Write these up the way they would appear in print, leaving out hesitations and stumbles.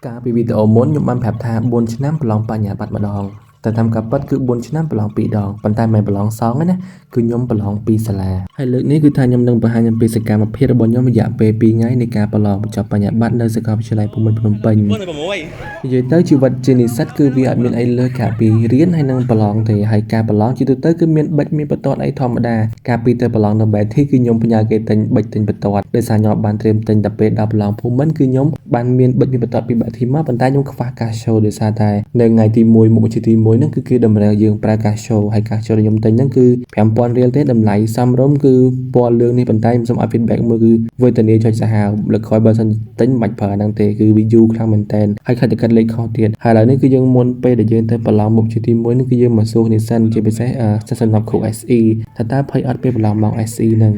ការពីវីដេអូមុនខ្ញុំបានប្រាប់ថា4ឆ្នាំប្រឡងបញ្ញាបត្រម្ដងតែតាមការពិតគឺ4ឆ្នាំប្រឡង2ដងប៉ុន្តែមិនប្រឡងសងទេណាគឺខ្ញុំប្រឡង2សាលាហើយលើកនេះគឺថាខ្ញុំនឹងបង្ហាញអំពីសកម្មភាពរបស់ខ្ញុំរយៈពេល2ថ្ងៃនៃការប្រឡងបញ្ចប់បញ្ញាបត្រនៅសាកលវិទ្យាល័យភូមិន្ទភ្នំពេញនិយាយទៅជីវិតជានិស្សិតគឺវាអត់មានអីលើសកាលពីរៀនហើយនឹងប្រឡងទេហើយការប្រឡងជាទូទៅគឺមានបិចមានបន្ទាត់អីធម្មតាកាលពីទៅប្រឡងនៅបែទីគឺខ្ញុំផ្ញើគេទិញបិចទិញបន្ទាត់ដោយសារខ្ញុំបានត្រៀមទិញតែពេលដល់ប្រឡងភូមិន្ទគឺខ្ញុំបានមានបិចមានបន្ទាត់ពីបែទីមកប៉ុន្តែខ្ញុំខ្វះកាសshowដោយសារតែនៅថ្ងៃទី1មុខវិជ្ជាទី1ហ្នឹងគឺគេតម្រូវយើងប្រើកាសshowហើយកាសshowដែលខ្ញុំទិញហ្នឹងគឺ5000រៀលទេតម្លៃសមរម្យគឺពណ៌លឿងនេះប៉ុន្តែខ្ញុំសូមឲ្យ feedback មួយគឺវេទនាចុចសាហាវលើកក្រោយបើសិនទិញមិនបាច់ប្រើហ្នឹងទេគឺវាយូរខ្លាំងមែនតើហើយខិតតែកាត់លេខខុសទៀតហើយឥឡូវនេះគឺយើងមុនពេលដែលយើងទៅប្រឡងមុខវិជ្ជាទី1ហ្នឹងគឺយើងមកសួរនិស្សិតជាពិសេសសិស្សសំណាក់គ្រូ SE ថាតើភ័យអត់ពេលប្រឡងម៉ោង SE ហ្នឹង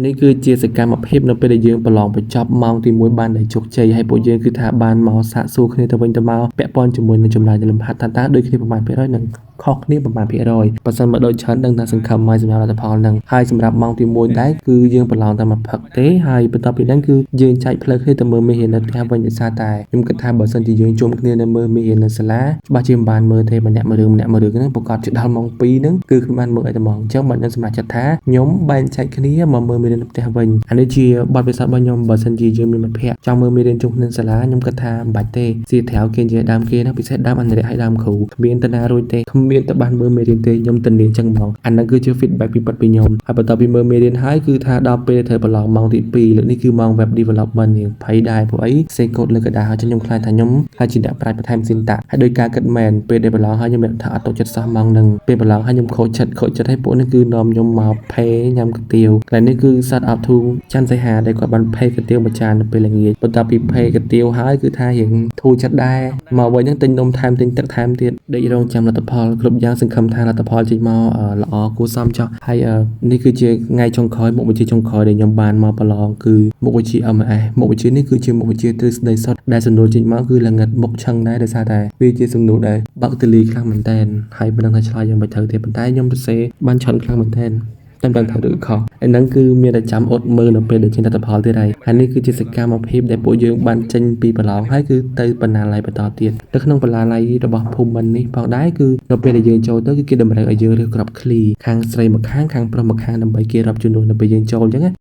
នេះគឺជាសកម្មភាពនៅពេលដែលយើងប្រឡងបញ្ចប់ម៉ោងទី1បានដោយជោគជ័យហើយពួកយើងគឺថាបានមកសាកសួរគ្នាទៅវិញទៅមកពាក់ព័ន្ធជាមួយនឹងចម្លើយនៃលំហាត់ថាតើដូចគ្នាប្រមាណភាគរយនិងខុសគ្នាប្រមាណភាគរយបើសិនមកដូចច្រើនដឹងថាសង្ឃឹមហើយសម្រាប់លទ្ធផលហ្នឹងហើយសម្រាប់ម៉ោងទី1ដែរគឺយើងប្រឡងតែមួយផឹកទេហើយបន្ទាប់ពីហ្នឹងគឺយើងចែកផ្លូវគ្នាទៅមើលមេរៀននៅផ្ទះវិញដោយសារតែខ្ញុំគិតថាបើសិនជាយើងជុំគ្នានៅមើលមេរៀននៅសាលាច្បាស់ជាមិនបានមើលទេម្នាក់មួយរឿងហ្នឹងប្រកាសជាដល់ម៉ោង2ហ្នឹងគឺខ្ញុំបានមើលឲ្យតែម៉ោងអញ្ចឹងបានខ្ញុំសម្រេចចិត្តថាខ្ញុំបែងចែកគ្នាមកមើលមេរៀននៅផ្ទះវិញអានេះជាបទពិសោធន៍របស់ខ្ញុំបើសិនជាយើងមានមិត្តភ័ក្តិចង់មើលមេរៀនជុំគ្នានៅសាលាខ្ញុំគិតថាមិនបាច់ទេសៀត្រៅគេនិយាយដើមគេណាពិសេសដើមអន្តរជាតិហើយដើមគ្រូគ្មានតាណារួចទេគ្មានតែបានមើលមេរៀនទេខ្ញុំទិន្នាអញ្ចឹងហ្មងអាហ្នឹងគឺជា feedback ពីពិតពីខ្ញុំហើយបន្ទាប់ពីមើលមេរៀនហើយគឺថាដល់ពេលត្រូវប្រឡងម៉ោងទី2លើកនេះគឺម៉ោង web development នេះភ័យដែរព្រោះអីសេកូដលើកដាហើយខ្ញុំខ្លាចថាខ្ញុំហើយជាអ្នកប្រាជ្ញបន្ថែម syntax ហើយដោយការគិតមែនពេលដែលប្រឡងហើយខ្ញុំមានថាអត់ទុកចិត្តសោះម៉ោងហ្នឹងពេលប្រឡងហើយខ្ញុំខូចចិត្តហើយពួកនេះគឺនាំខ្ញុំមកផេញ៉ាំកាទៀវកន្លែងនេះគឺ shout out to ច័ន្ទសីហាដែលគាត់បានផេកាទៀវមួយចាននៅពេលល្ងាចបន្ទាប់ពីផេកាទៀវហើយគឺថារៀងធូរចិត្តដែរមកវិញហ្នឹងទិញនំថែមទិញទឹកថែមទៀតដេករងចាំលទ្ធផលគ្រប់យ៉ាងសង្ឃឹមថាលទ្ធផលចេញមកល្អគួរសមចុះហើយនេះគឺជាថ្ងៃចុងក្រោយមុខវិជ្ជាចុងក្រោយដែលខ្ញុំបានមកប្រឡងគឺមុខវិជ្ជា MS មុខវិជ្ជានេះគឺជាមុខវិជ្ជាទ្រឹស្ដីសុទ្ធដែលសំណួរចេញមកគឺល្ងិតមុខឆឹងដែរដោយសារតែវាជាសំណួរដែលបើកទលាយខ្លាំងមែនតើហើយមិនដឹងថាឆ្លើយយ៉ាងម៉េចត្រូវទេប៉ុន្តែខ្ញុំសរសេរបានឆន់ខ្លាំងមែនតើតាមដឹងថាឬខុសហើយហ្នឹងគឺមានតែចាំអត់មើលនៅពេលដែលចេញលទ្ធផលទៀតហើយនេះគឺជាសកម្មភាពដែលពួកយើងបានចេញពីប្រឡងហើយគឺទៅបណ្ណាល័យបន្តទៀតនៅក្នុងបណ្ណាល័យរបស់ភូមិន្ទនេះផងដែរគឺនៅពេលដែលយើងចូលទៅគឺគេតម្រូវឲ្យយើងរើសក្របឃ្លីខាងស្រីម្ខាងខាងប្រុសម្ខាងដើម្បីគេរាប់ចំនួននៅពេលយើងចូលអញ្ចឹងណា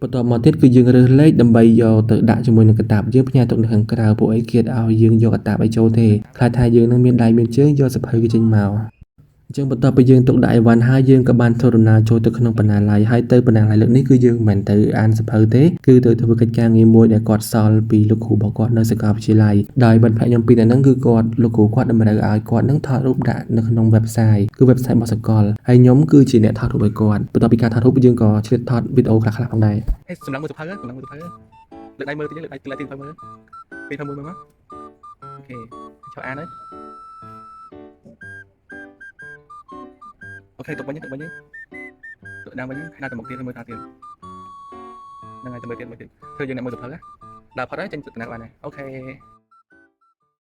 បន្ទាប់មកទៀតគឺយើងរើសលេខដើម្បីយកទៅដាក់ជាមួយនឹងកាតាបយើងផ្ញើទុកនៅខាងក្រៅពួកអីគេឲ្យយើងយកកាតាបឲ្យចូលទេខ្លាចថាយើងនឹងមានដៃមានជើងយកសភៅគេចេញមកអញ្ចឹងបន្ទាប់ពីយើងទុកដាក់អីវ៉ាន់ហើយយើងក៏បានធ្វើដំណើរចូលទៅក្នុងបណ្ណាល័យហើយទៅបណ្ណាល័យលើកនេះគឺយើងមិនមែនទៅអានសភៅទេគឺទៅធ្វើកិច្ចការងារមួយដែលគាត់សល់ពីលោកគ្រូរបស់គាត់នៅសាកលវិទ្យាល័យដោយបិណ្ឌភ័ក្រខ្ញុំពីរនាក់ហ្នឹងគឺគាត់លោកគ្រូគាត់តម្រូវឲ្យគាត់នឹងថតរូបដាក់នៅក្នុង website គឺ website របស់សាកលហើយខ្ញុំគឺជាអ្នកថតរូបឲ្យគាត់បន្ទាប់ពីការថតរូបយើងក៏ឆ្លៀតថតវីដេអូខ្លះៗផងដែរសម្រាប់មើលសភៅលើកដៃមើលតិចលើកដៃទីមើលពេលធ្វើមើលមកអូខេចុះអានហើយអូខេទុកវិញទុកដើមវិញហើយដល់ទៅមុខទៀតមើលថាទៀតហ្នឹងហើយទៅមើលទៀតធ្វើយើងអ្នកមើលសភៅដើរផុតហើយចេញទៅណាបានហើយអូខេ